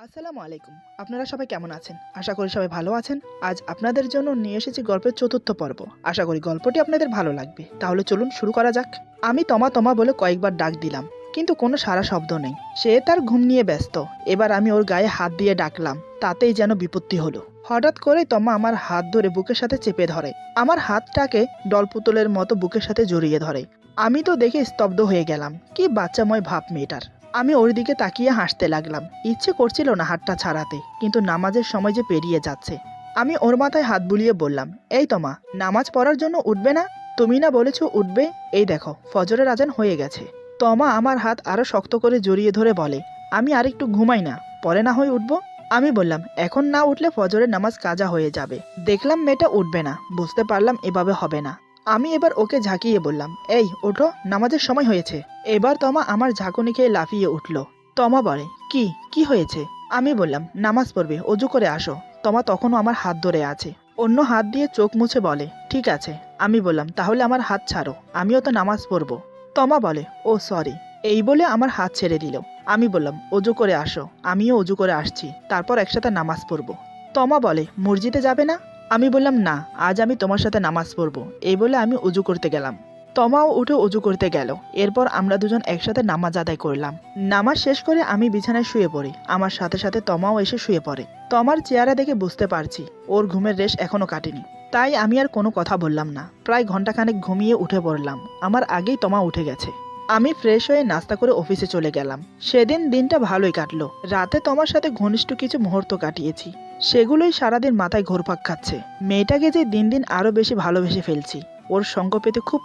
আসসালামু আলাইকুম। আপনারা সবাই কেমন আছেন? আশা করি সবাই ভালো আছেন। আজ আপনাদের জন্য নিয়ে এসেছি গল্পের চতুর্থ পর্ব। আশা করি গল্পটি আপনাদের ভালো লাগবে। তাহলে চলুন শুরু করা যাক। আমি তমা তমা বলে কয়েকবার ডাক দিলাম, কিন্তু কোনো সাড়া শব্দ নেই। সে তার ঘুম নিয়ে ব্যস্ত। এবার আমি ওর গায়ে হাত দিয়ে ডাকলাম, তাতেই যেন বিপত্তি হলো। হঠাৎ করেই তমা আমার হাত ধরে বুকের সাথে চেপে ধরে। আমার হাতটাকে ডলপুতুলের মতো বুকের সাথে জড়িয়ে ধরে। আমি তো দেখে স্তব্ধ হয়ে গেলাম। কি বাচ্চাময় ভাব মেয়েটার। আমি ওর দিকে তাকিয়ে হাসতে লাগলাম। ইচ্ছে করছিল না হাতটা ছাড়াতে, কিন্তু নামাজের সময় যে পেরিয়ে যাচ্ছে। আমি ওর মাথায় হাত বুলিয়ে বললাম, এই তমা, নামাজ পড়ার জন্য উঠবে না? তুমি না বলেছো উঠবে? এই দেখো, ফজরের আজান হয়ে গেছে। তমা আমার হাত আরো শক্ত করে জড়িয়ে ধরে বলে, আমি আর একটু ঘুমাই না, পরে না হয় উঠবো। আমি বললাম, এখন না উঠলে ফজরের নামাজ কাজা হয়ে যাবে। দেখলাম মেয়েটা উঠবে না। বুঝতে পারলাম এভাবে হবে না। আমি এবার ওকে ঝাঁকিয়ে বললাম, এই ওঠো, নামাজের সময় হয়েছে। এবার তমা আমার ঝাঁকুনি খেয়ে লাফিয়ে উঠল। তমা বলে, কি কি হয়েছে? আমি বললাম, নামাজ পড়বে, অজু করে আসো। তমা তখনও আমার হাত ধরে আছে। অন্য হাত দিয়ে চোখ মুছে বলে, ঠিক আছে। আমি বললাম, তাহলে আমার হাত ছাড়ো, আমিও তো নামাজ পড়বো। তমা বলে, ও সরি। এই বলে আমার হাত ছেড়ে দিল। আমি বললাম, অজু করে আসো। আমিও অজু করে আসছি, তারপর একসাথে নামাজ পড়বো। তমা বলে, মসজিদে যাবে না? আমি বললাম, না, আজ আমি তোমার সাথে নামাজ পড়বো। এই বলে আমি অজু করতে গেলাম। তমাও উঠে অজু করতে গেল। এরপর আমরা দুজন একসাথে নামাজ আদায় করলাম। নামাজ শেষ করে আমি বিছানায় শুয়ে পড়ি। আমার সাথে সাথে তমাও এসে শুয়ে পড়ে। তমার চেহারা দেখে বুঝতে পারছি ওর ঘুমের রেশ এখনো কাটেনি। তাই আমি আর কোনো কথা বললাম না। প্রায় ঘন্টাখানেক ঘুমিয়ে উঠে পড়লাম। আমার আগেই তমা উঠে গেছে। আমি ফ্রেশ হয়ে নাস্তা করে অফিসে চলে গেলাম। সেদিন দিনটা ভালোই কাটলো। রাতে তোমার সাথে ঘনিষ্ঠ কিছু মুহূর্ত কাটিয়েছি। সেগুলোই সারাদিন মাথায় ঘুরপাক খাচ্ছে। মেয়েটাকে যে দিন দিন আরো বেশি ভালোবেসে ফেলছি। ওর সঙ্গ পেতে খুব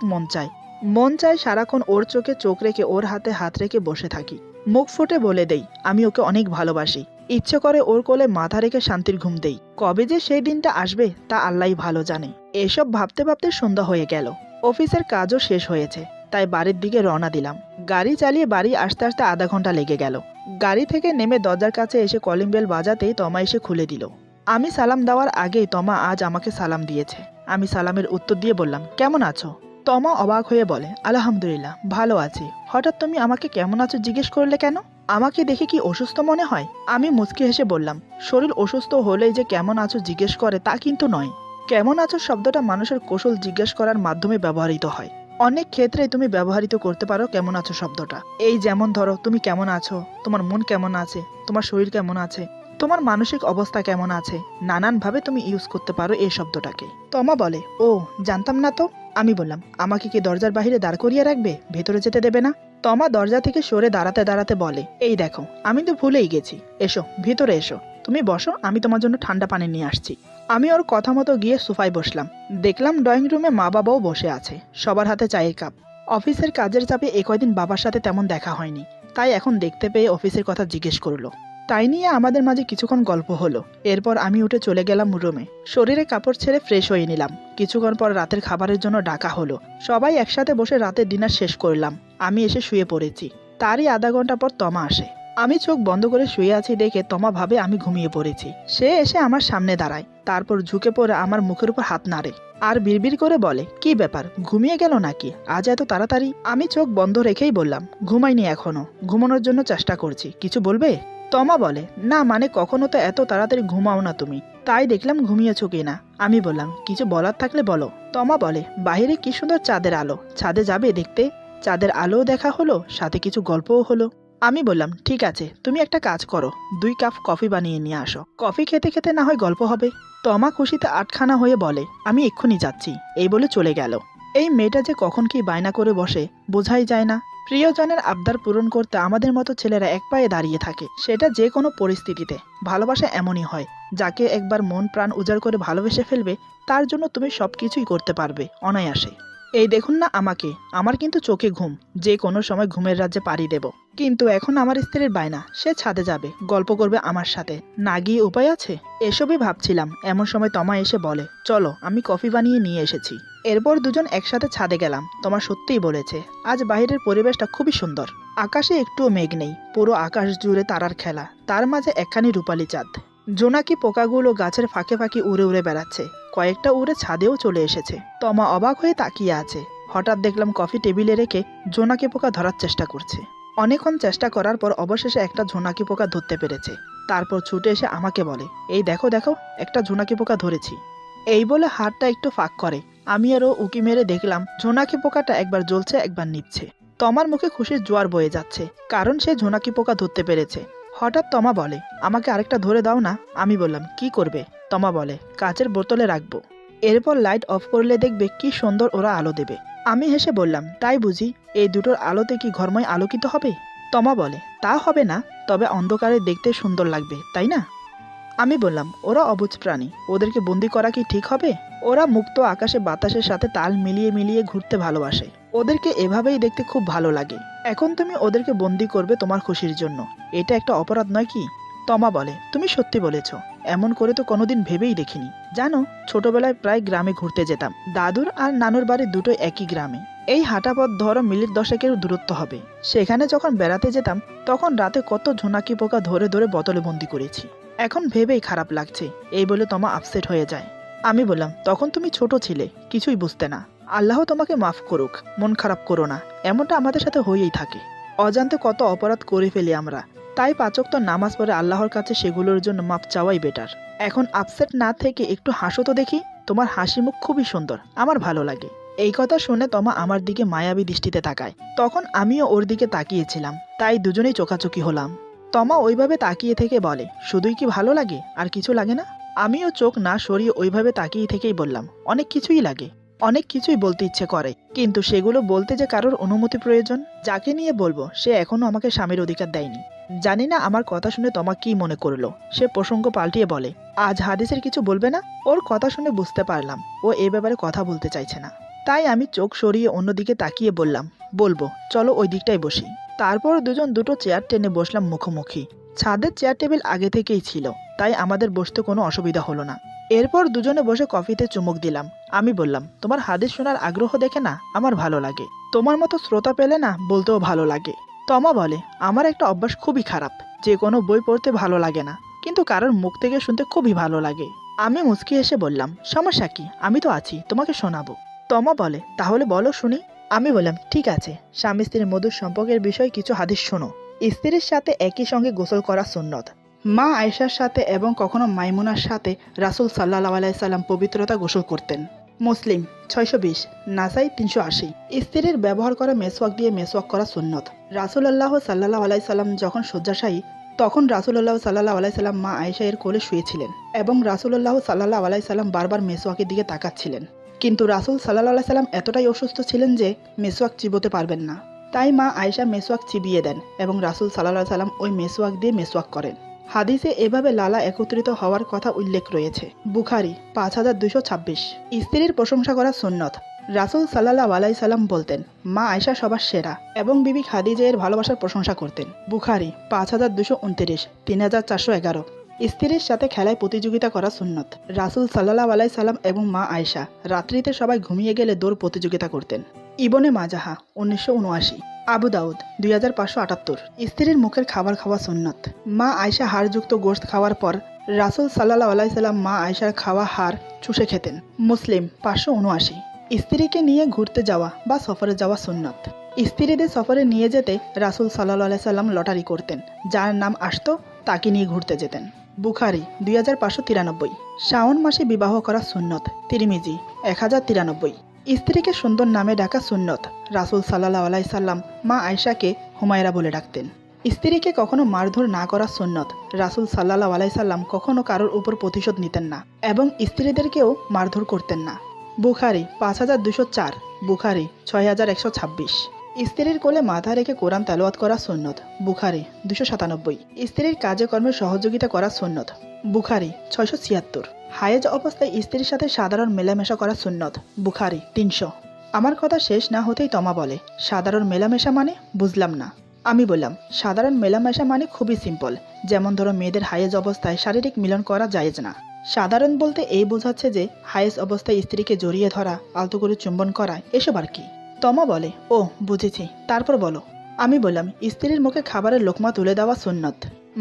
মন চায় সারাক্ষণ ওর চোখে চোখ রেখে ওর হাতে হাত রেখে বসে থাকি। মুখ ফুটে বলে দেই আমি ওকে অনেক ভালোবাসি। ইচ্ছে করে ওর কোলে মাথা রেখে শান্তির ঘুম দেই। কবে যে সেই দিনটা আসবে তা আল্লাহই ভালো জানে। এসব ভাবতে ভাবতে সন্ধ্যা হয়ে গেল। অফিসের কাজও শেষ হয়েছে, তাই বাড়ির দিকে রওনা দিলাম। গাড়ি চালিয়ে বাড়ি আসতে আসতে আধা ঘন্টা লেগে গেল। গাড়ি থেকে নেমে দরজার কাছে এসে কলিং বেল বাজাতেই তমা এসে খুলে দিল। আমি সালাম দেওয়ার আগেই তমা আজ আমাকে সালাম দিয়েছে। আমি সালামের উত্তর দিয়ে বললাম, কেমন আছো? তমা অবাক হয়ে বলে, আলহামদুলিল্লাহ, ভালো আছি। হঠাৎ তুমি আমাকে কেমন আছো জিজ্ঞেস করলে কেন? আমাকে দেখে কি অসুস্থ মনে হয়? আমি মুচকি হেসে বললাম, শরীর অসুস্থ হলেই যে কেমন আছো জিজ্ঞেস করে তা কিন্তু নয়। কেমন আছো শব্দটা মানুষের কৌশল জিজ্ঞেস করার মাধ্যমে ব্যবহৃত হয়। অনেক ক্ষেত্রে তুমি ব্যবহৃত করতে পারো কেমন আছো শব্দটা। এই যেমন ধরো, তুমি কেমন আছো, তোমার মন কেমন আছে, তোমার শরীর কেমন আছে, তোমার মানসিক অবস্থা কেমন আছে, নানান ভাবে তুমি ইউজ করতে পারো এই শব্দটাকে। তমা বলে, ও, জানতাম না তো। আমি বললাম, আমাকে কি দরজার বাইরে দাঁড় করিয়ে রাখবে, ভেতরে যেতে দেবে না? তমা দরজা থেকে সরে দাঁড়াতে দাঁড়াতে বলে, এই দেখো, আমি তো ভুলেই গেছি। এসো, ভেতরে এসো। তুমি বসো, আমি তোমার জন্য ঠান্ডা পানি নিয়ে আসছি। আমি ওর কথা মতো গিয়ে সোফায় বসলাম। দেখলাম ড্রয়িং রুমে মা বাবাও বসে আছে, সবার হাতে চায়ের কাপ। অফিসের কাজের চাপে কয়দিন বাবার সাথে তেমন দেখা হয়নি, তাই এখন দেখতে পেয়ে অফিসের কথা জিজ্ঞেস করলো। তাই নিয়ে আমাদের মাঝে কিছুক্ষণ গল্প হলো। এরপর আমি উঠে চলে গেলাম রুমে। শরীরে কাপড় ছেড়ে ফ্রেশ হয়ে নিলাম। কিছুক্ষণ পর রাতের খাবারের জন্য ডাকা হলো। সবাই একসাথে বসে রাতের ডিনার শেষ করলাম। আমি এসে শুয়ে পড়েছি। তারই আধা ঘন্টা পর তমা আসে। আমি চোখ বন্ধ করে শুয়ে আছি দেখে তমা ভাবে আমি ঘুমিয়ে পড়েছি। সে এসে আমার সামনে দাঁড়ায়, তারপর ঝুঁকে পড়ে আমার মুখের উপর হাত নাড়ে আর বিড়বিড় করে বলে, কি ব্যাপার, ঘুমিয়ে গেল নাকি আজ এত তাড়াতাড়ি? আমি চোখ বন্ধ রেখেই বললাম, ঘুমাইনি এখনো, ঘুমানোর জন্য চেষ্টা করছি, কিছু বলবে? তমা বলে, না মানে কখনো তো এত তাড়াতাড়ি ঘুমাও না তুমি, তাই দেখলাম ঘুমিয়েছো কিনা। আমি বললাম, কিছু বলার থাকলে বলো। তমা বলে, বাহিরে কি সুন্দর চাঁদের আলো, ছাদে যাবে দেখতে? চাঁদের আলোও দেখা হলো, সাথে কিছু গল্পও হলো। আমি বললাম, ঠিক আছে, তুমি একটা কাজ করো, 2 কাপ কফি বানিয়ে নিয়ে আসো, কফি খেতে খেতে না হয় গল্প হবে। তমা খুশিতে আটখানা হয়ে বলে, আমি এক্ষুনি যাচ্ছি। এই বলে চলে গেল। এই মেয়েটা যে কখন কি বায়না করে বসে বোঝাই যায় না। প্রিয়জনের আবদার পূরণ করতে আমাদের মতো ছেলেরা এক পায়ে দাঁড়িয়ে থাকে, সেটা যে কোনো পরিস্থিতিতে। ভালোবাসা এমনই হয়, যাকে একবার মন প্রাণ উজাড় করে ভালোবেসে ফেলবে, তার জন্য তুমি সবকিছুই করতে পারবে অনায়াসে। এই দেখুন না আমাকে, আমার কিন্তু চোখে ঘুম, যে কোনো সময় ঘুমের রাজ্যে পাড়ি দেব। কিন্তু এখন আমার স্ত্রীর বায়না, সে ছাদে যাবে, গল্প করবে আমার সাথে, না গিয়ে উপায় আছে? এসবই ভাবছিলাম, এমন সময় তমা এসে বলে, চলো, আমি কফি বানিয়ে নিয়ে এসেছি। এরপর দুজন একসাথে ছাদে গেলাম। তোমার সত্যিই বলেছে, আজ বাইরের পরিবেশটা খুবই সুন্দর। আকাশে একটুও মেঘ নেই, পুরো আকাশ জুড়ে তারার খেলা, তার মাঝে একখানি রূপালী চাঁদ। জোনাকি পোকাগুলো গাছের ফাঁকে ফাঁকে উড়ে উড়ে বেড়াচ্ছে, কয়েকটা উড়ে ছাদেও চলে এসেছে। তমা অবাক হয়ে তাকিয়ে আছে। হঠাৎ দেখলাম কফি টেবিলে রেখে জোনাকি পোকা ধরার চেষ্টা করছে। অনেকক্ষণ চেষ্টা করার পর অবশেষে একটা জোনাকি পোকা ধরতে পেরেছে। তারপর ছুটে এসে আমাকে বলে, এই দেখো দেখো, একটা জোনাকি পোকা ধরেছি। এই বলে হাতটা একটু ফাঁক করে। আমি আরও উকি মেরে দেখলাম জোনাকি পোকাটা একবার জ্বলছে একবার নিভছে। তমার মুখে খুশির জোয়ার বয়ে যাচ্ছে, কারণ সে জোনাকি পোকা ধরতে পেরেছে। হঠাৎ তমা বলে, আমাকে আরেকটা ধরে দাও না। আমি বললাম, কি করবে? তমা বলে, কাচের বোতলে রাখবো, এরপর লাইট অফ করলে দেখবে কি সুন্দর ওরা আলো দেবে। আমি হেসে বললাম, তাই বুঝি? এই দুটোর আলোতে কি ঘরময় আলোকিত হবে? তমা বলে, তা হবে না, তবে অন্ধকারে দেখতে সুন্দর লাগবে, তাই না? আমি বললাম, ওরা অবুঝ প্রাণী, ওদেরকে বন্দি করা কি ঠিক হবে? ওরা মুক্ত আকাশে বাতাসের সাথে তাল মিলিয়ে মিলিয়ে ঘুরতে ভালোবাসে। ওদেরকে এভাবেই দেখতে খুব ভালো লাগে। এখন তুমি ওদেরকে বন্দি করবে তোমার খুশির জন্য। এটা একটা অপরাধ নয় কি? তমা বলে, তুমি সত্যি বলেছ, এমন করে তো কোনোদিন ভেবেই দেখিনি। জানো, ছোটবেলায় প্রায় গ্রামে ঘুরতে যেতাম। দাদুর আর নানুর বাড়ি দুটো একই গ্রামে। এই হাঁটা পথ ধরো মিনিট 10-এর দূরত্ব হবে। সেখানে যখন বেড়াতে যেতাম তখন রাতে কত ঝোনাকি পোকা ধরে ধরে বোতলে বন্দি করেছি। এখন ভেবেই খারাপ লাগছে। এই বলে তমা আপসেট হয়ে যায়। আমি বললাম, তখন তুমি ছোট ছিলে, কিছুই বুঝতে না। আল্লাহ তোমাকে মাফ করুক, মন খারাপ করো না। এমনটা আমাদের সাথে হয়েই থাকে। অজান্তে কত অপরাধ করে ফেলি আমরা। তাই 5 ওয়াক্ত নামাজ পড়ে আল্লাহর কাছে সেগুলোর জন্য মাপ চাওয়াই বেটার। এখন আপসেট না থেকে একটু হাসো তো দেখি। তোমার হাসি মুখ খুবই সুন্দর, আমার ভালো লাগে। এই কথা শুনে তমা আমার দিকে মায়াবী দৃষ্টিতে তাকায়। তখন আমিও ওর দিকে তাকিয়েছিলাম, তাই দুজনেই চোখাচোখি হলাম। তমা ওইভাবে তাকিয়ে থেকে বলে, শুধুই কি ভালো লাগে, আর কিছু লাগে না? আমিও চোখ না সরিয়ে ওইভাবে তাকিয়ে থেকেই বললাম, অনেক কিছুই লাগে। অনেক কিছুই বলতে ইচ্ছে করে, কিন্তু সেগুলো বলতে যে কারোর অনুমতি প্রয়োজন। যাকে নিয়ে বলবো সে এখনো আমাকে স্বামীর অধিকার দেয়নি। জানি না আমার কথা শুনে তমা কি মনে করলো। সে প্রসঙ্গ পাল্টিয়ে বলে, আজ হাদিসের কিছু বলবে না? ওর কথা শুনে বুঝতে পারলাম ও এ ব্যাপারে কথা বলতে চাইছে না। তাই আমি চোখ সরিয়ে অন্যদিকে তাকিয়ে বললাম, বলবো, চলো ওই দিকটাই বসি। তারপর দুজন দুটো চেয়ার টেনে বসলাম মুখোমুখি। ছাদের চেয়ার টেবিল আগে থেকেই ছিল, তাই আমাদের বসতে কোনো অসুবিধা হলো না। এরপর দুজনে বসে কফিতে চুমুক দিলাম। আমি বললাম, তোমার হাদিস শোনার আগ্রহ দেখে না আমার ভালো লাগে। তোমার মতো শ্রোতা পেলে না বলতেও ভালো লাগে। তমা বলে, আমার একটা অভ্যাস খুবই খারাপ, যে কোনো বই পড়তে ভালো লাগে না, কিন্তু কারোর মুখ থেকে শুনতে খুবই ভালো লাগে। আমি মুচকি এসে বললাম, সমস্যা কি, আমি তো আছি, তোমাকে শোনাবো। তমা বলে, তাহলে বলো শুনি। আমি বললাম, ঠিক আছে, স্বামী স্ত্রীর মধুর সম্পর্কের বিষয়ে কিছু হাদিস শোনো। স্ত্রীর সাথে একই সঙ্গে গোসল করা সুন্নত। মা আয়েশার সাথে এবং কখনো মাইমুনার সাথে রাসূল সাল্লাল্লাহু আলাইহি সাল্লাম পবিত্রতা গোসল করতেন। মুসলিম 620, নাসাই 380। স্ত্রীর ব্যবহার করা মেসওয়াক দিয়ে মেসওয়াক করা সুন্নত। রাসূলুল্লাহ সাল্লাল্লাহু আলাইহি সাল্লাম যখন শয্যাশায়ী, তখন রাসূলুল্লাহ সাল্লাল্লাহু আলাইহি সাল্লাম মা আয়েশা এর কোলে শুয়েছিলেন এবং রাসূলুল্লাহ সাল্লাল্লাহু আলাইহি সাল্লাম বারবার মেসওয়াকের দিকে তাকাচ্ছিলেন। কিন্তু রাসূল সাল্লাল্লাহু আলাইহি সাল্লাম এতটাই অসুস্থ ছিলেন যে মেসওয়াক চিবোতে পারবেন না। তাই মা আয়েশা মেসওয়াক চিবিয়ে দেন এবং রাসূল সাল্লাল্লাহু আলাইহি সাল্লাম ওই মেসওয়াক দিয়ে মেসওয়াক করেন। হাদিসে এভাবে লালা একত্রিত হওয়ার কথা উল্লেখ রয়েছে। বুখারী 5226। স্ত্রীর প্রশংসা করা সুন্নত। রাসূল সাল্লাল্লাহু আলাইহি সাল্লাম বলতেন, মা আয়েশা সবার সেরা এবং বিবি খাদিজা এর ভালোবাসার প্রশংসা করতেন। বুখারী 5229, 3411। স্ত্রীর সাথে খেলায় প্রতিযোগিতা করা সুন্নত। রাসূল সাল্লাল্লাহু আলাইহি সাল্লাম এবং মা আয়েশা রাত্রিতে সবাই ঘুমিয়ে গেলে দৌড় প্রতিযোগিতা করতেন। ইবনে মাজাহা 1979। আবু দাউদ 2578। স্ত্রীর মুখের খাবার খাওয়া সুন্নত। মা আয়েশা হাড়যুক্ত গোশত খাওয়ার পর রাসূল সাল্লাল্লাহু আলাইহি সাল্লাম মা আয়েশার খাওয়া হাড় চুষে খেতেন। মুসলিম 579। স্ত্রীকে নিয়ে ঘুরতে যাওয়া বা সফরে যাওয়া সুন্নত। স্ত্রীদের সফরে নিয়ে যেতে রাসূল সাল্লাল্লাহু আলাইহি সাল্লাম লটারি করতেন, যার নাম আসতো তাকে নিয়ে ঘুরতে যেতেন। বুখারী 2593। শাওন মাসে বিবাহ করা সুন্নত। তিরমিজি 1093। স্ত্রীকে সুন্দর নামে ডাকা সুন্নত। রাসূল সাল্লাল্লাহু আলাইহি সাল্লাম মা আয়েশাকে হুমায়রা বলে ডাকতেন। স্ত্রীকে কখনো মারধর না করা সুন্নত। রাসূল সাল্লাল্লাহু আলাইহি সাল্লাম কখনো কারোর উপর প্রতিশোধ নিতেন না এবং স্ত্রীদেরকেও মারধর করতেন না। বুখারী 5204। বুখারী 6126। স্ত্রীর কোলে মাথা রেখে কোরআন তেলাওয়াত করা সুন্নত। বুখারী 297। স্ত্রীর কাজে কর্মে সহযোগিতা করা সুন্নত। বুখারী 676। হায়েজ অবস্থায় স্ত্রীর সাথে সাধারণ মেলামেশা করা সুন্নত। বুখারী 300। আমার কথা শেষ না হতেই তমা বলে, সাধারণ মেলামেশা মানে? বুঝলাম না। আমি বললাম, সাধারণ মেলামেশা মানে খুবই সিম্পল। যেমন ধরো, মেয়েদের হায়েজ অবস্থায় শারীরিক মিলন করা জায়েজ না। সাধারণ বলতে এই বোঝাচ্ছে যে হায়েজ অবস্থায় স্ত্রীকে জড়িয়ে ধরা, আলতো করে চুম্বন করা, এসব আর কি। তমা বলে, ও বুঝেছি, তারপর বলো। আমি বললাম, স্ত্রীর মুখে খাবারের লোকমা তুলে দেওয়া সুন্নত।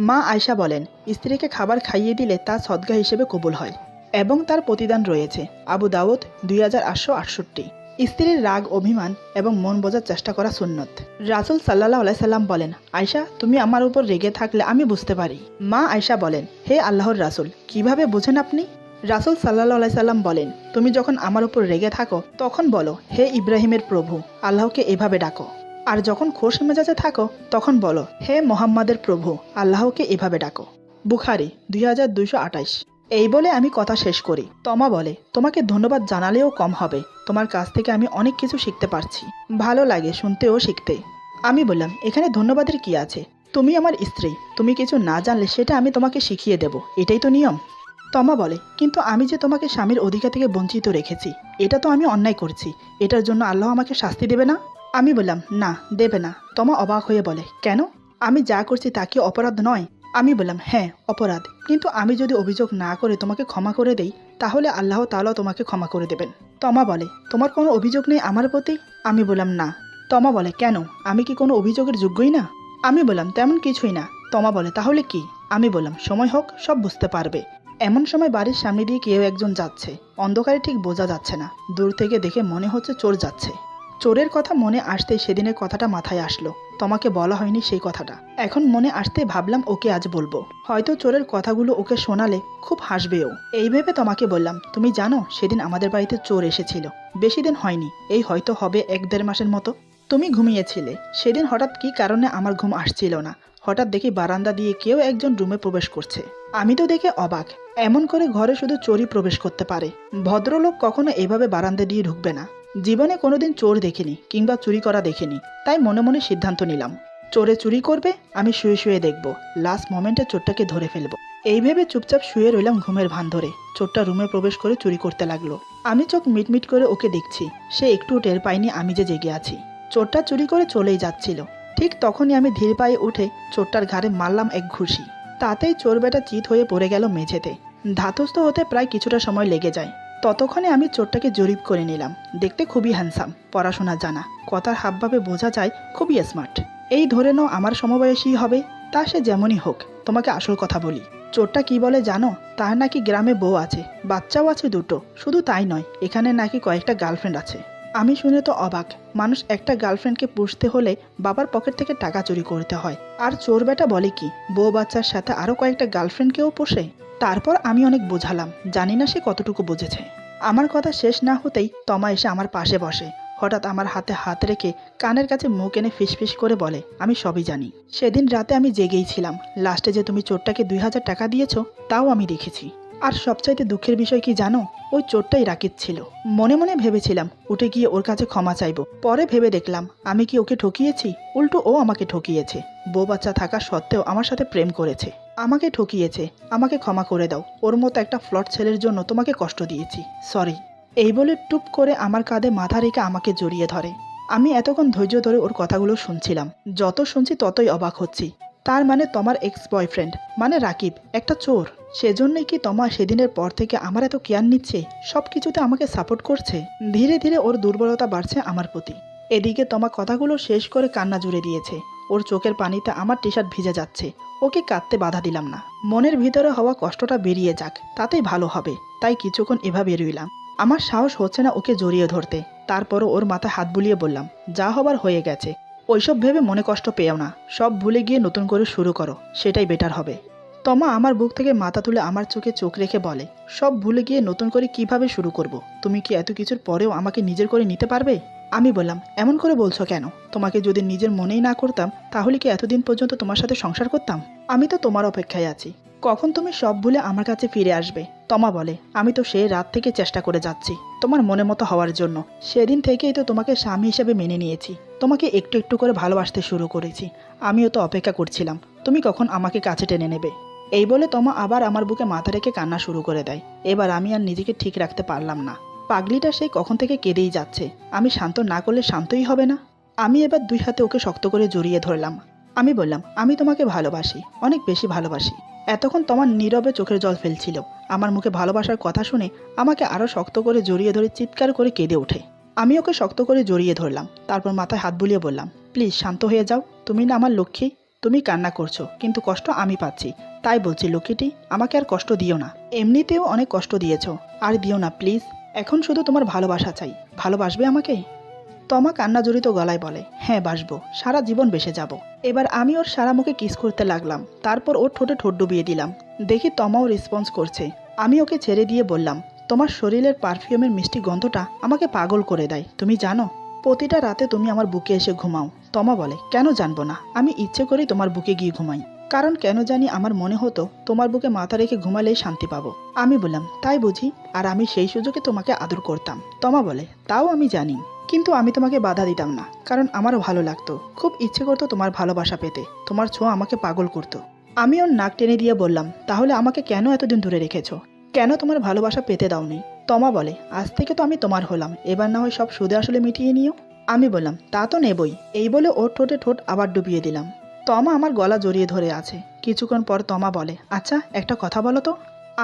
মা আয়েশা বলেন, স্ত্রীকে খাবার খাইয়ে দিলে তা সদকা হিসেবে কবুল হয় এবং তার প্রতিদান রয়েছে। আবু দাউদ 2868। স্ত্রীর রাগ অভিমান এবং মন বোঝার চেষ্টা করা সুন্নত। রাসূল সাল্লাল্লাহু আলাইহি সাল্লাম বলেন, আয়েশা তুমি আমার উপর রেগে থাকলে আমি বুঝতে পারি। মা আয়েশা বলেন, হে আল্লাহর রাসূল, কিভাবে বোঝেন আপনি? রাসূল সাল্লাল্লাহু আলাইহি সাল্লাম বলেন, তুমি যখন আমার উপর রেগে থাকো তখন বলো, হে ইব্রাহিমের প্রভু, আল্লাহকে এভাবে ডাকো। আর যখন খোশ মেজাজে থাকো তখন বলো, হে মোহাম্মদের প্রভু, আল্লাহকে এভাবে ডাকো। বুখারী 2228। এই বলে আমি কথা শেষ করি। তমা বলে, তোমাকে ধন্যবাদ জানালেও কম হবে, তোমার কাছ থেকে আমি অনেক কিছু শিখতে পারছি, ভালো লাগে শুনতেও শিখতে। আমি বললাম, এখানে ধন্যবাদের কি আছে? তুমি আমার স্ত্রী, তুমি কিছু না জানলে সেটা আমি তোমাকে শিখিয়ে দেব, এটাই তো নিয়ম। তমা বলে, কিন্তু আমি যে তোমাকে স্বামীর অধিকার থেকে বঞ্চিত রেখেছি, এটা তো আমি অন্যায় করছি, এটার জন্য আল্লাহ আমাকে শাস্তি দেবে না? আমি বললাম, না, দেবে না। তমা অবাক হয়ে বলে, কেন? আমি যা করছি তা কি অপরাধ নয়? আমি বললাম, হ্যাঁ অপরাধ, কিন্তু আমি যদি অভিযোগ না করে তোমাকে ক্ষমা করে দেই তাহলে আল্লাহ তাআলা তোমাকে ক্ষমা করে দেবেন। তমা বলে, তোমার কোনো অভিযোগ নেই আমার প্রতি? আমি বললাম, না। তমা বলে, কেন? আমি কি কোনো অভিযোগের যোগ্যই না? আমি বললাম, তেমন কিছুই না। তমা বলে, তাহলে কি? আমি বললাম, সময় হোক, সব বুঝতে পারবে। এমন সময় বাড়ির সামনে দিয়ে কেউ একজন যাচ্ছে, অন্ধকারে ঠিক বোঝা যাচ্ছে না, দূর থেকে দেখে মনে হচ্ছে চোর যাচ্ছে। চোরের কথা মনে আসতেই সেদিনের কথাটা মাথায় আসলো, তোমাকে বলা হয়নি সেই কথাটা, এখন মনে আসতে ভাবলাম ওকে আজ বলবো, হয়তো চোরের কথাগুলো ওকে শোনালে খুব হাসবেও। এই ভেবে তোমাকে বললাম, তুমি জানো সেদিন আমাদের বাড়িতে চোর এসেছিল, বেশি দিন হয়নি, এই হয়তো হবে 1-1.5 মাসের মতো। তুমি ঘুমিয়েছিলে, সেদিন হঠাৎ কি কারণে আমার ঘুম আসছিল না, হঠাৎ দেখি বারান্দা দিয়ে কেউ একজন রুমে প্রবেশ করছে। আমি তো দেখে অবাক, এমন করে ঘরে শুধু চোরই প্রবেশ করতে পারে, ভদ্রলোক কখনো এভাবে বারান্দা দিয়ে ঢুকবে না। জীবনে কোনোদিন চোর দেখিনি কিংবা চুরি করা দেখিনি, তাই মনে মনে সিদ্ধান্ত নিলাম, চোরে চুরি করবে, আমি শুয়ে শুয়ে দেখব, লাস্ট মোমেন্টে চোরটাকে ধরে ফেলবো। এই ভেবে চুপচাপ শুয়ে রইলাম ঘুমের ভান ধরে। চোরটা রুমে প্রবেশ করে চুরি করতে লাগলো। আমি চোখ মিটমিট করে ওকে দেখছি, সে একটু টের পায়নি আমি যে জেগে আছি। চোরটা চুরি করে চলেই যাচ্ছিল, ঠিক তখনই আমি ধীর পায়ে উঠে চোরটার ঘাড়ে মারলাম এক ঘুষি। তাতেই চোর বেটা চিত হয়ে পড়ে গেল মেঝেতে। ধাতস্থ হতে প্রায় কিছুটা সময় লেগে যায়। ততক্ষণে আমি চোরটাকে জরিপ করে নিলাম, দেখতে খুবই হ্যান্ডসাম, পড়াশোনা জানা, কথার হাবভাবে বোঝা যায় খুবই স্মার্ট। এই ধরে নাও আমার সমবয়সী হবে, তা সে যেমনই হোক। তোমাকে আসল কথা বলি, চোরটা কি বলে জানো? তার নাকি গ্রামে বউ আছে, বাচ্চাও আছে 2টো, শুধু তাই নয়, এখানে নাকি কয়েকটা গার্লফ্রেন্ড আছে। আমি শুনে তো অবাক, মানুষ একটা গার্লফ্রেন্ডকে পুষতে হলে বাবার পকেট থেকে টাকা চুরি করতে হয়, আর চোর বেটা বলে কি বউ বাচ্চার সাথে আরও কয়েকটা গার্লফ্রেন্ডকেও পোষে। তারপর আমি অনেক বোঝালাম, জানি না সে কতটুকু বুঝেছে। আমার কথা শেষ না হতেই তমা এসে আমার পাশে বসে, হঠাৎ আমার হাতে হাত রেখে কানের কাছে মুখ এনে ফিসফিস করে বলে, আমি সবই জানি, সেদিন রাতে আমি জেগেই ছিলাম, লাস্টে যে তুমি চোরটাকে 2000 টাকা দিয়েছো তাও আমি দেখেছি। আর সবচাইতে দুঃখের বিষয় কি জানো? ওই চোরটাই রাকিব ছিল। মনে মনে ভেবেছিলাম উঠে গিয়ে ওর কাছে ক্ষমা চাইবো, পরে ভেবে দেখলাম আমি কি ওকে ঠকিয়েছি? উল্টো ও আমাকে ঠকিয়েছে, বউ বাচ্চা থাকা সত্ত্বেও আমার সাথে প্রেম করেছে, আমাকে ঠকিয়েছে, আমাকে ক্ষমা করে দাও, ওর মতো একটা ফ্লট ছেলের জন্য তোমাকে কষ্ট দিয়েছি, সরি। এই বলে টুপ করে আমার কাঁধে মাথা রেখে আমাকে জড়িয়ে ধরে। আমি এতক্ষণ ধৈর্য ধরে ওর কথাগুলো শুনছিলাম, যত শুনছি ততই অবাক হচ্ছি। তার মানে তোমার এক্স বয়ফ্রেন্ড মানে রাকিব একটা চোর? সেজন্যই কি তোমার সেদিনের পর থেকে আমার এত কেয়ার নিচ্ছে, সব কিছুতে আমাকে সাপোর্ট করছে? ধীরে ধীরে ওর দুর্বলতা বাড়ছে আমার প্রতি। এদিকে তোমার কথাগুলো শেষ করে কান্না জুড়ে দিয়েছে, ওর চোখের পানিতে আমার টি শার্ট ভিজে যাচ্ছে। ওকে কাঁদতে বাধা দিলাম না, মনের ভিতরে হওয়া কষ্টটা বেরিয়ে যাক, তাতেই ভালো হবে, তাই কিছুক্ষণ এভাবে রইলাম। আমার সাহস হচ্ছে না ওকে জড়িয়ে ধরতে, তারপরও ওর মাথায় হাত বুলিয়ে বললাম, যা হবার হয়ে গেছে, ওইসব ভেবে মনে কষ্ট পেও না, সব ভুলে গিয়ে নতুন করে শুরু করো, সেটাই বেটার হবে। তমা আমার বুক থেকে মাথা তুলে আমার চোখে চোখ রেখে বলে, সব ভুলে গিয়ে নতুন করে কিভাবে শুরু করব? তুমি কি এত কিছুর পরেও আমাকে নিজের করে নিতে পারবে? আমি বললাম, এমন করে বলছো কেন? তোমাকে যদি নিজের মনেই না করতাম তাহলে কি এতদিন পর্যন্ত তোমার সাথে সংসার করতাম? আমি তো তোমার অপেক্ষায় আছি, কখন তুমি সব ভুলে আমার কাছে ফিরে আসবে। তমা বলে, আমি তো সেই রাত থেকে চেষ্টা করে যাচ্ছি তোমার মনের মতো হওয়ার জন্য, সেদিন থেকেই তো তোমাকে স্বামী হিসেবে মেনে নিয়েছি, তোমাকে একটু একটু করে ভালোবাসতে শুরু করেছি, আমিও তো অপেক্ষা করছিলাম তুমি কখন আমাকে কাছে টেনে নেবে। এই বলে তমা আবার আমার বুকে মাথা রেখে কান্না শুরু করে দেয়। এবার আমি আর নিজেকে ঠিক রাখতে পারলাম না, পাগলিটা সেই কখন থেকে কেঁদেই যাচ্ছে, আমি শান্ত না করলে শান্তই হবে না। আমি এবার 2 হাতে ওকে শক্ত করে জড়িয়ে ধরলাম। আমি বললাম, আমি তোমাকে ভালোবাসি, অনেক বেশি ভালোবাসি। এতক্ষণ তোমার নীরবে চোখের জল ফেলছিল, আমার মুখে ভালোবাসার কথা শুনে আমাকে আরও শক্ত করে জড়িয়ে ধরে চিৎকার করে কেঁদে ওঠে। আমি ওকে শক্ত করে জড়িয়ে ধরলাম, তারপর মাথায় হাত বুলিয়ে বললাম, প্লিজ শান্ত হয়ে যাও, তুমি না আমার লক্ষ্মী, তুমি কান্না করছো কিন্তু কষ্ট আমি পাচ্ছি, তাই বলছি লক্ষ্মীটি আমাকে আর কষ্ট দিও না, এমনিতেও অনেক কষ্ট দিয়েছো, আর দিও না প্লিজ। এখন শুধু তোমার ভালোবাসা চাই। ভালোবাসবে আমাকে? তমা কান্না জড়িত গলায় বলে, হ্যাঁ বাসবো, সারা জীবন বেসে যাব। এবার আমি ওর সারা মুখে কিস করতে লাগলাম, তারপর ওর ঠোঁটে ঠোঁট ডুবিয়ে দিলাম। দেখি তমাও রেসপন্স করছে। আমি ওকে ছেড়ে দিয়ে বললাম, তোমার শরীরের পারফিউমের মিষ্টি গন্ধটা আমাকে পাগল করে দেয়, তুমি জানো? প্রতিটা রাতে তুমি আমার বুকে এসে ঘুমাও। তমা বলে, কেন জানবো না, আমি ইচ্ছে করেই তোমার বুকে গিয়ে ঘুমাই। কারণ কেন জানি আমার মনে হতো তোমার বুকে মাথা রেখে ঘুমালেই শান্তি পাবো। আমি বললাম, তাই বুঝি? আর আমি সেই সুযোগে তোমাকে আদর করতাম। তমা বলে, তাও আমি জানি, কিন্তু আমি তোমাকে বাধা দিতাম না, কারণ আমারও ভালো লাগতো, খুব ইচ্ছে করতো তোমার ভালোবাসা পেতে, তোমার ছোঁয়া আমাকে পাগল করতো। আমি ওর নাক টেনে দিয়ে বললাম, তাহলে আমাকে কেন এতদিন ধরে রেখেছো? কেন তোমার ভালোবাসা পেতে দাওনি? তমা বলে, আজ থেকে তো আমি তোমার হলাম, এবার না হয় সব সুদে আসলে মিটিয়ে নিও। আমি বললাম, তা তো নেবই। এই বলে ওর ঠোঁটে ঠোঁট আবার ডুবিয়ে দিলাম। তমা আমার গলা জড়িয়ে ধরে আছে। কিছুক্ষণ পর তমা বলে, আচ্ছা একটা কথা বলো তো।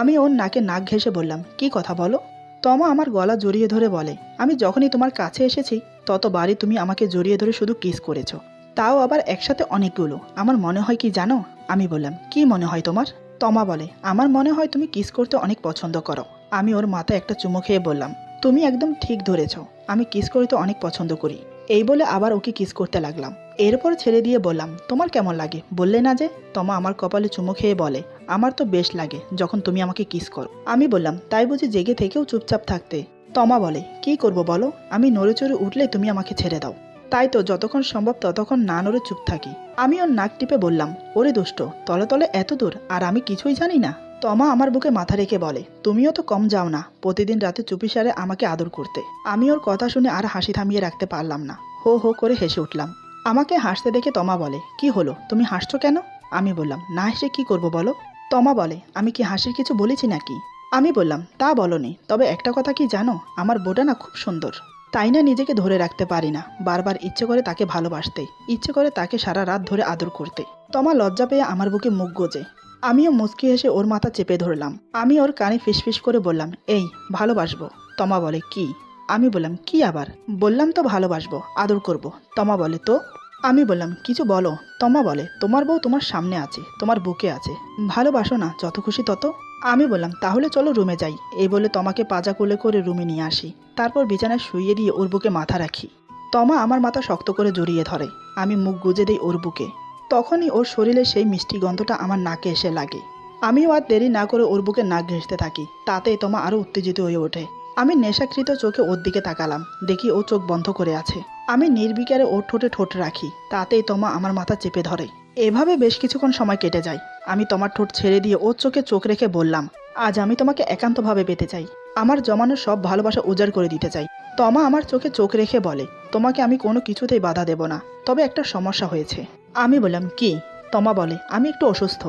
আমি ওর নাকে নাক ঘেঁষে বললাম, কি কথা বলো? তমা আমার গলা জড়িয়ে ধরে বলে, আমি যখনই তোমার কাছে এসেছি ততবারই তুমি আমাকে জড়িয়ে ধরে শুধু কিস করেছো, তাও আবার একসাথে অনেকগুলো। আমার মনে হয় কি জানো? আমি বললাম, কি মনে হয় তোমার? তমা বলে, আমার মনে হয় তুমি কিস করতে অনেক পছন্দ করো। আমি ওর মাথায় একটা চুমু খেয়ে বললাম, তুমি একদম ঠিক ধরেছ, আমি কিস করতে অনেক পছন্দ করি। এই বলে আবার ওকে কিস করতে লাগলাম। এরপর ছেড়ে দিয়ে বললাম, তোমার কেমন লাগে বললে না যে? তমা আমার কপালে চুমু খেয়ে বলে, আমার তো বেশ লাগে যখন তুমি আমাকে কিস করো। আমি বললাম, তাই বুঝি জেগে থেকেও চুপচাপ থাকতে? তমা বলে, কি করব বলো, আমি নড়ে চড়ে উঠলে তুমি আমাকে ছেড়ে দাও, তাই তো যতক্ষণ সম্ভব ততক্ষণ না নড়ে চুপ থাকি। আমি ওর নাক টিপে বললাম, ওরে দুষ্ট, তলে তলে এত দূর আর আমি কিছুই জানি না? তমা আমার বুকে মাথা রেখে বলে, তুমিও তো কম যাও না প্রতিদিন রাতে চুপিসারে আমাকে আদর করতে। আমি ওর কথা শুনে আর হাসি থামিয়ে রাখতে পারলাম না, হো হো করে হেসে উঠলাম। আমাকে হাসতে দেখে তমা বলে, কি হলো, তুমি হাসছো কেন? আমি বললাম, না হেসে কি করব বলো? তমা বলে, আমি কি হাসির কিছু বলেছি নাকি? আমি বললাম, তা বলনি, তবে একটা কথা কি জানো, আমার বউটা না খুব সুন্দর, তাই না নিজেকে ধরে রাখতে পারি না, বারবার ইচ্ছে করে তাকে ভালোবাসতে, ইচ্ছে করে তাকে সারা রাত ধরে আদর করতে। তমা লজ্জা পেয়ে আমার বুকে মুখ গোজে। আমিও মুচকি হেসে ওর মাথা চেপে ধরলাম। আমি ওর কানে ফিসফিস করে বললাম, এই ভালোবাসবো। তমা বলে, কি? আমি বললাম, কি আবার? বললাম তো ভালোবাসবো, আদর করব। তমা বলে, তো? আমি বললাম, কিছু বলো। তমা বলে, তোমার বউ তোমার সামনে আছে, তোমার বুকে আছে, ভালোবাসো না যত খুশি তত। আমি বললাম, তাহলে চলো রুমে যাই। এই বলে তমাকে পাজা কোলে করে রুমে নিয়ে আসি, তারপর বিছানায় শুইয়ে দিয়ে ওর বুকে মাথা রাখি। তমা আমার মাথা শক্ত করে জড়িয়ে ধরে, আমি মুখ গুজে দিই ওর বুকে। তখনই ওর শরীরে সেই মিষ্টি গন্ধটা আমার নাকে এসে লাগে। আমিও আর দেরি না করে ওর বুকে নাক ঘেঁষতে থাকি, তাতেই তমা আরো উত্তেজিত হয়ে ওঠে। আমি নেশাকৃত চোখে ওর দিকে তাকালাম, দেখি ও চোখ বন্ধ করে আছে। আমি নির্বিকারে ওর ঠোঁটে ঠোঁট রাখি, তাতেই তমা আমার মাথা চেপে ধরে। এভাবে বেশ কিছুক্ষণ সময় কেটে যায়। আমি তোমার ঠোঁট ছেড়ে দিয়ে ওর চোখে চোখ রেখে বললাম, আজ আমি তোমাকে একান্তভাবে পেতে চাই, আমার জমানো সব ভালোবাসা উজাড় করে দিতে চাই। তমা আমার চোখে চোখ রেখে বলে, তোমাকে আমি কোনো কিছুতেই বাধা দেব না, তবে একটা সমস্যা হয়েছে। আমি বললাম, কি? তমা বলে, আমি একটু অসুস্থ।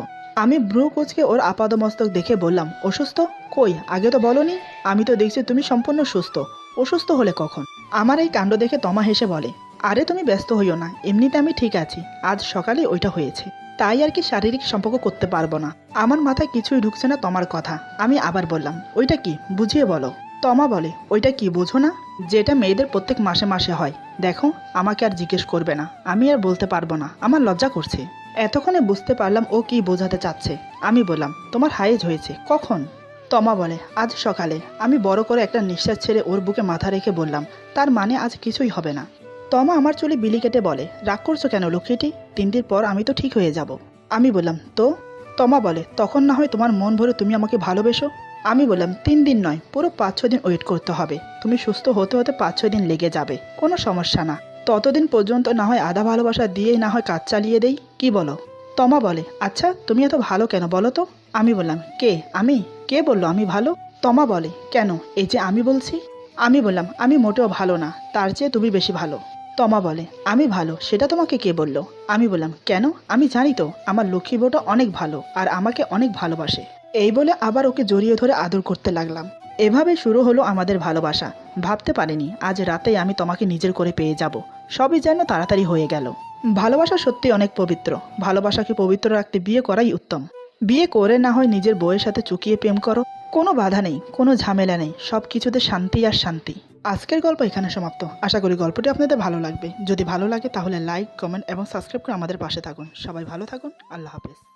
আমি ব্রু কোচকে ওর আপাদমস্তক দেখে বললাম, অসুস্থ? কই, আগে তো বলনি। আমি তো দেখছি তুমি সম্পূর্ণ সুস্থ, অসুস্থ হলে কখন? আমার এই কাণ্ড দেখে তমা হেসে বলে, আরে তুমি ব্যস্ত হইও না, এমনিতে আমি ঠিক আছি, আজ সকালে ওইটা হয়েছে, তাই আর কি শারীরিক সম্পর্ক করতে পারবো না। আমার মাথায় কিছুই ঢুকছে না তোমার কথা। আমি আবার বললাম, ওইটা কি, বুঝিয়ে বলো। তমা বলে, ওইটা কি বোঝো না? যেটা মেয়েদের প্রত্যেক মাসে মাসে হয়। দেখো, আমাকে আর জিজ্ঞেস করবে না, আমি আর বলতে পারবো না, আমার লজ্জা করছে। এতক্ষণে বুঝতে পারলাম ও কি বোঝাতে চাচ্ছে। আমি বললাম, তোমার হাইজ হয়েছে কখন? তমা বলে, আজ সকালে। আমি বড় করে একটা নিঃশ্বাস ছেড়ে ওর বুকে মাথা রেখে বললাম, তার মানে আজ কিছুই হবে না। তমা আমার চুলে বিলি কেটে বলে, রাগ করছো কেন লক্ষ্মীটি, 3 দিন পর আমি তো ঠিক হয়ে যাব। আমি বললাম, তো? তমা বলে, তখন না হয় তোমার মন ভরে তুমি আমাকে ভালোবেসো। আমি বললাম, 3 দিন নয়, পুরো 5-6 দিন ওয়েট করতে হবে। তুমি সুস্থ হতে হতে 5-6 দিন লেগে যাবে, কোনো সমস্যা না। ততদিন পর্যন্ত না হয় আধা ভালোবাসা দিয়েই না হয় কাজ চালিয়ে দেই, কি বলো? তমা বলে, আচ্ছা তুমি এত ভালো কেন বলো তো? আমি বললাম, কে আমি? কে বললো আমি ভালো? তমা বলে, কেন, এই যে আমি বলছি। আমি বললাম, আমি মোটেও ভালো না, তার চেয়ে তুমি বেশি ভালো। তমা বলে, আমি ভালো সেটা তোমাকে কে বললো? আমি বললাম, কেন, আমি জানি তো আমার লক্ষ্মী বউটা অনেক ভালো আর আমাকে অনেক ভালোবাসে। এই বলে আবার ওকে জড়িয়ে ধরে আদর করতে লাগলাম। এভাবে শুরু হলো আমাদের ভালোবাসা। ভাবতে পারিনি আজ রাতেই আমি তোমাকে নিজের করে পেয়ে যাব। সবই যেন তাড়াতাড়ি হয়ে গেল। ভালোবাসা সত্যি অনেক পবিত্র। ভালোবাসাকে পবিত্র রাখতে বিয়ে করাই উত্তম। বিয়ে করে না হয় নিজের বউয়ের সাথে চুকিয়ে প্রেম করো, কোনো বাধা নেই, কোনো ঝামেলা নেই, সব কিছুতে শান্তি আর শান্তি। আজকের গল্প এখানে সমাপ্ত। আশা করি গল্পটি আপনাদের ভালো লাগবে। যদি ভালো লাগে তাহলে লাইক, কমেন্ট এবং সাবস্ক্রাইব করে আমাদের পাশে থাকুন। সবাই ভালো থাকুন। আল্লাহ হাফেজ।